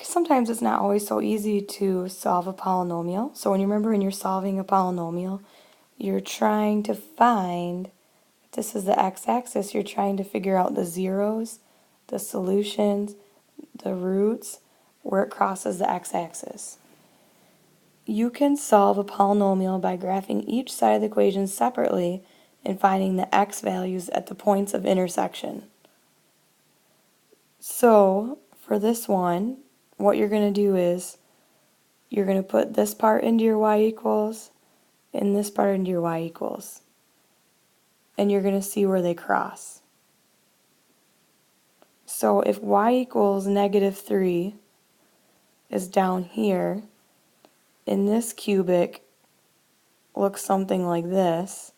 sometimes it's not always so easy to solve a polynomial. So when you remember when you're solving a polynomial, you're trying to find, this is the x-axis, you're trying to figure out the zeros, the solutions, the roots, where it crosses the x-axis. You can solve a polynomial by graphing each side of the equation separately and finding the x values at the points of intersection. So for this one, what you're going to do is you're going to put this part into your y equals and this part into your y equals. And you're going to see where they cross. So if y equals -3 is down here, and this cubic looks something like this,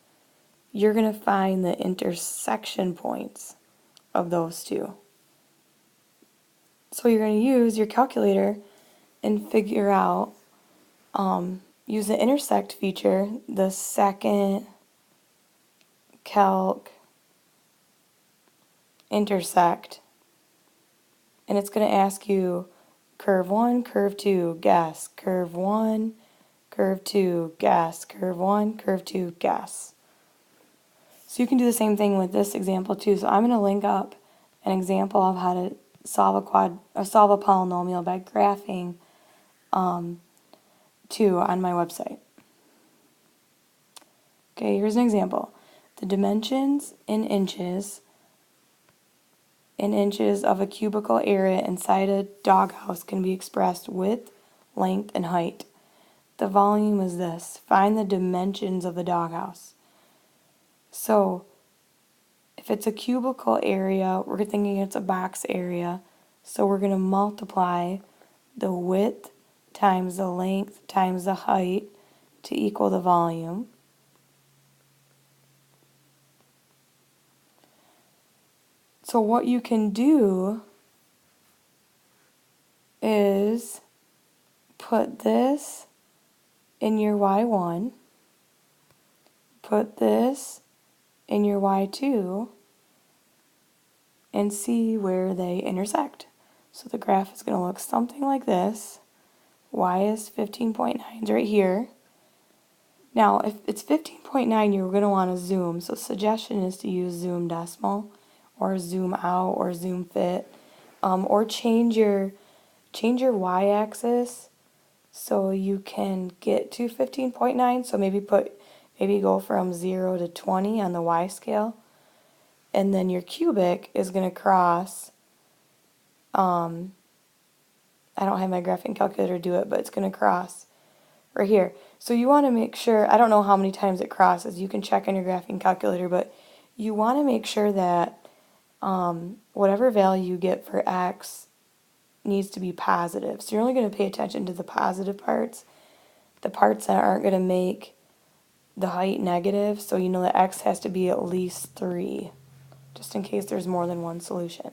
you're going to find the intersection points of those two. So you're going to use your calculator and figure out, use the intersect feature, the second calc intersect, and it's going to ask you curve 1, curve 2, guess, curve 1, curve 2, guess, curve 1, curve 2, guess. So you can do the same thing with this example too. So I'm going to link up an example of how to solve a polynomial by graphing 2 on my website. Okay, here's an example. The dimensions in inches of a cubical area inside a doghouse can be expressed width, length, and height. The volume is this. Find the dimensions of the doghouse. So if it's a cubical area, we're thinking it's a box area. So we're going to multiply the width times the length times the height to equal the volume. So what you can do is put this in your y1, put this in your y2, and see where they intersect. So the graph is going to look something like this. Y is 15.9 right here. Now, if it's 15.9, you're going to want to zoom. So suggestion is to use zoom decimal, or zoom out, or zoom fit, or change your y-axis so you can get to 15.9. So maybe go from 0 to 20 on the y scale, and then your cubic is going to cross. I don't have my graphing calculator do it, but it's going to cross right here. So you want to make sure, I don't know how many times it crosses, you can check on your graphing calculator, but you want to make sure that whatever value you get for x needs to be positive. So you're only going to pay attention to the positive parts, the parts that aren't going to make the height negative, so you know that x has to be at least 3, just in case there's more than one solution.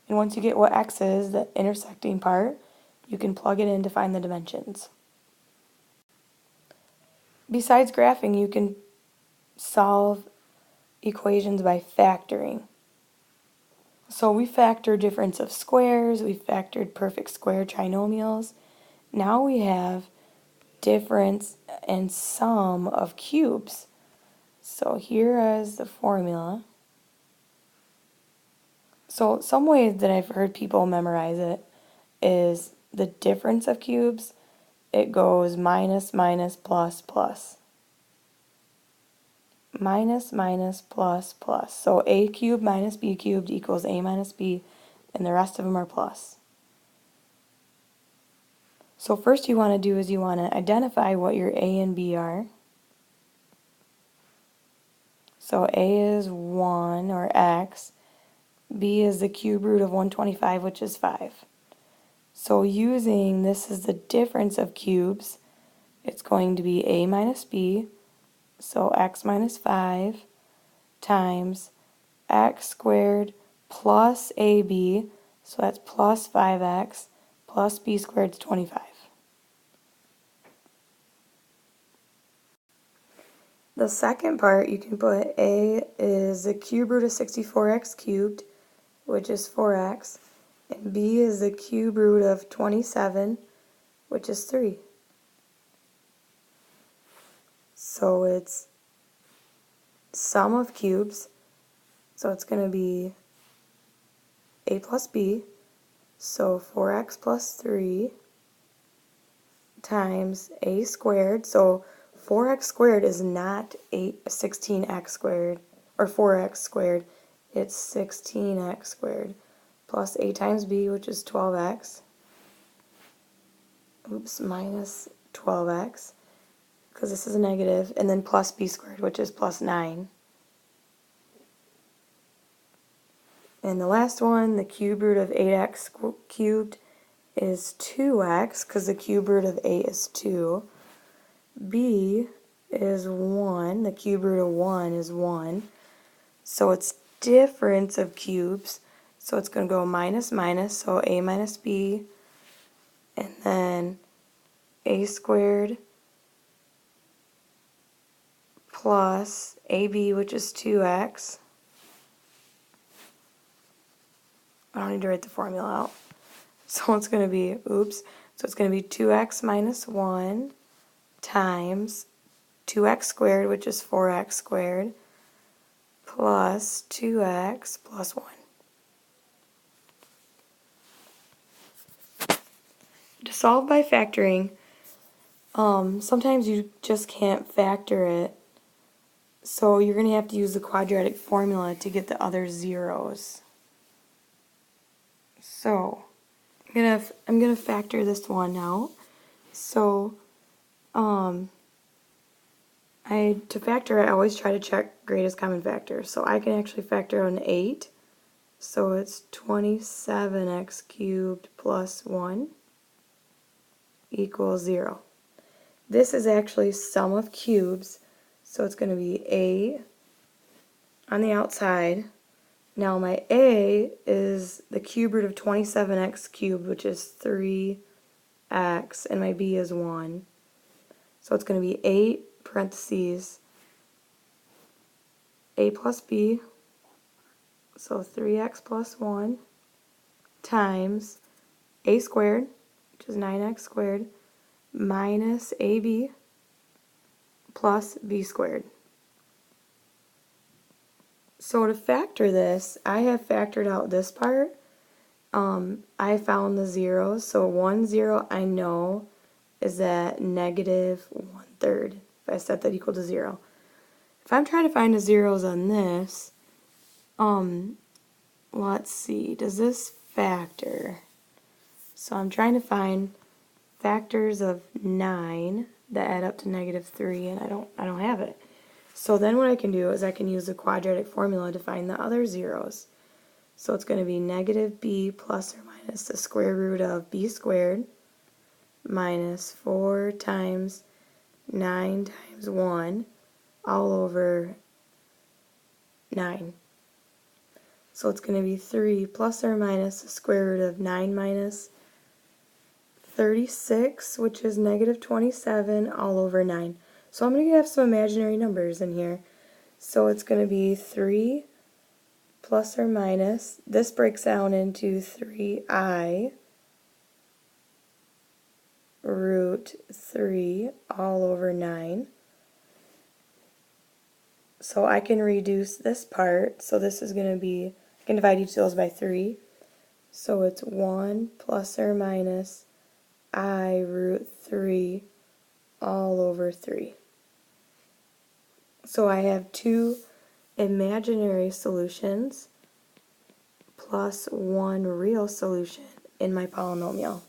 And once you get what x is, the intersecting part, you can plug it in to find the dimensions. Besides graphing, you can solve equations by factoring. So we factor difference of squares, we factored perfect square trinomials. Now we have difference and sum of cubes. So here is the formula. So some ways that I've heard people memorize it is the difference of cubes. It goes minus, minus, plus, plus. Minus, minus, plus, plus. So a cubed minus b cubed equals a minus b, and the rest of them are plus. So first you want to do is you want to identify what your a and b are. So a is 1, or x. B is the cube root of 125, which is 5. So using this is the difference of cubes, it's going to be a minus b, so x minus 5, times x squared plus ab, so that's plus 5x, plus b squared is 25. The second part, you can put a is the cube root of 64x cubed, which is 4x, And b is the cube root of 27, which is 3. So it's sum of cubes, so it's going to be a plus b, so 4x plus 3 times a squared, so 4x squared is not 16x squared, or 4x squared, it's 16x squared, plus a times b, which is 12x, minus 12x, because this is a negative, and then plus b squared, which is plus 9. And the last one, the cube root of 8x cubed is 2x, because the cube root of 8 is 2. B is 1, the cube root of 1 is 1. So it's difference of cubes, so it's going to go minus minus, so a minus b, and then a squared plus ab, which is 2x. I don't need to write the formula out. So it's going to be, so it's going to be 2x minus 1 times 2x squared, which is 4x squared, plus 2x plus 1. To solve by factoring, sometimes you just can't factor it, so you're going to have to use the quadratic formula to get the other zeros. So I'm gonna factor this one out. So to factor it, I always try to check greatest common factor. So I can actually factor out an 8. So it's 27x cubed plus 1 equals 0. This is actually sum of cubes, so it's going to be a on the outside. Now my a is the cube root of 27x cubed, which is 3x, and my b is 1. So it's going to be 8 parentheses a plus b, so 3x plus 1, times a squared, which is 9x squared, minus ab plus b squared. So to factor this, I have factored out this part. I found the zeros. So 1 0 I know is at negative 1/3. If I set that equal to 0. If I'm trying to find the zeros on this, let's see, does this factor? So I'm trying to find factors of 9 that add up to negative 3, and I don't have it. So then what I can do is I can use the quadratic formula to find the other zeros. So it's going to be negative b plus or minus the square root of b squared minus 4 times 9 times 1 all over 9. So it's going to be 3 plus or minus the square root of 9 minus 36, which is negative 27 all over 9. So I'm going to have some imaginary numbers in here. So it's going to be 3 plus or minus, this breaks down into 3i root 3 all over 9. So I can reduce this part, so this is going to be, I can divide each of those by 3. So it's 1 plus or minus I root 3 all over 3. So I have 2 imaginary solutions plus 1 real solution in my polynomial.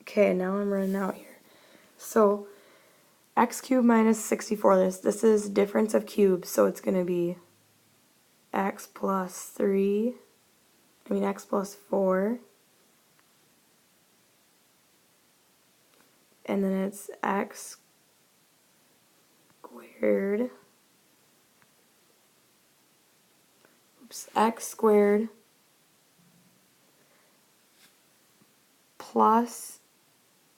Okay, now I'm running out here. So x cubed minus 64, this is difference of cubes, so it's going to be x plus 4, and then it's x squared, x squared plus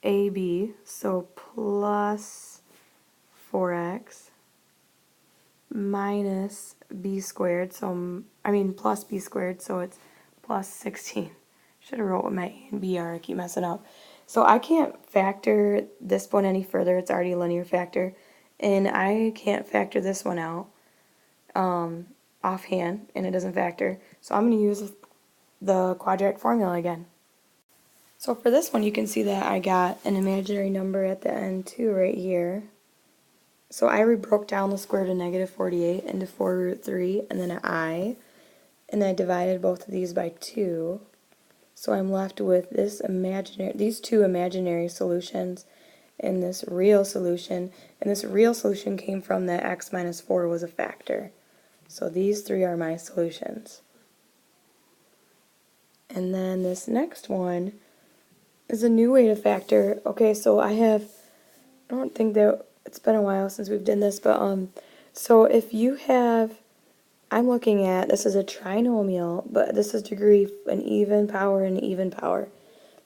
ab, so plus 4x, minus b squared, so I mean plus b squared, so it's plus 16. Should have wrote what my a and b are, I keep messing up. So I can't factor this one any further, it's already a linear factor, and I can't factor this one out offhand, and it doesn't factor. So I'm going to use the quadratic formula again. So for this one, you can see that I got an imaginary number at the end too right here. So I broke down the square root of negative 48 into 4 root 3 and then an I, and I divided both of these by 2. So I'm left with these two imaginary solutions and this real solution. And this real solution came from that x minus 4 was a factor. So these three are my solutions. And then this next one is a new way to factor. Okay, so I don't think that it's been a while since we've done this, but so if you have, I'm looking at, this is a trinomial, but this is degree an even power and even power.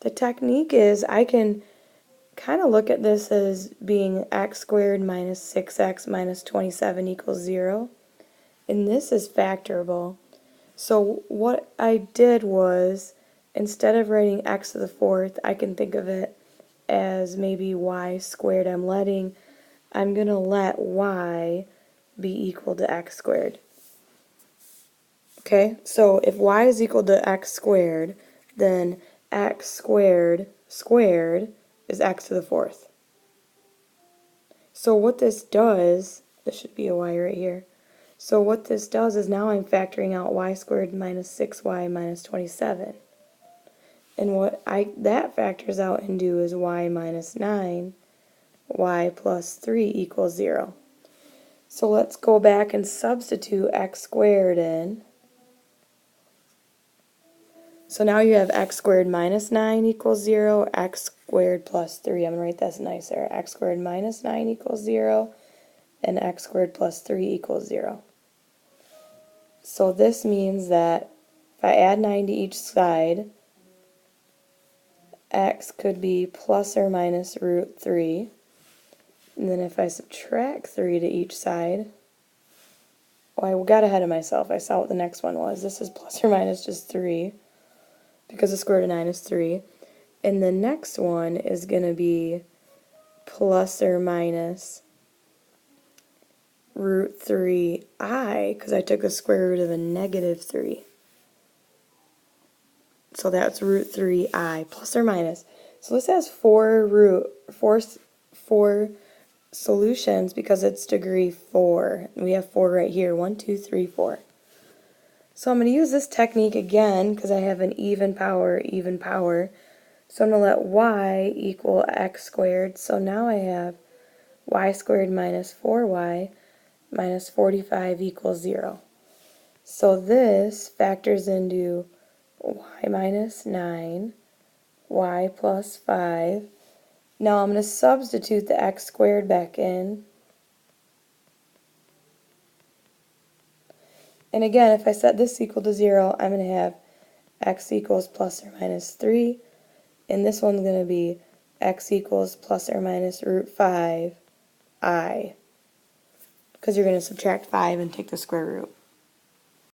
The technique is I can kind of look at this as being x squared minus 6x minus 27 equals 0, and this is factorable. So what I did was, instead of writing x to the fourth, I can think of it as maybe y squared. I'm going to let y be equal to x squared. Okay, so if y is equal to x squared, then x squared squared is x to the fourth. So what this does, this should be a y right here. So what this does is now I'm factoring out y squared minus 6y minus 27. And what that factors out into is y minus 9, y plus 3 equals 0. So let's go back and substitute x squared in. So now you have x squared minus 9 equals 0, x squared plus 3. I'm going to write this nicer. X squared minus 9 equals 0, and x squared plus 3 equals 0. So this means that if I add 9 to each side, x could be plus or minus root 3. And then if I subtract 3 to each side, well, I got ahead of myself. I saw what the next one was. This is plus or minus just 3, because the square root of 9 is 3. And the next one is going to be plus or minus root 3i, because I took the square root of a negative 3. So that's root 3i, plus or minus. So this has four solutions because it's degree 4. We have 4 right here, 1, 2, 3, 4. So I'm going to use this technique again because I have an even power. So I'm going to let y equal x squared. So now I have y squared minus 4y minus 45 equals 0. So this factors into y minus 9, y plus 5. Now I'm going to substitute the x squared back in. And again, if I set this equal to 0, I'm going to have x equals plus or minus 3. And this one's going to be x equals plus or minus root 5i. Because you're going to subtract 5 and take the square root.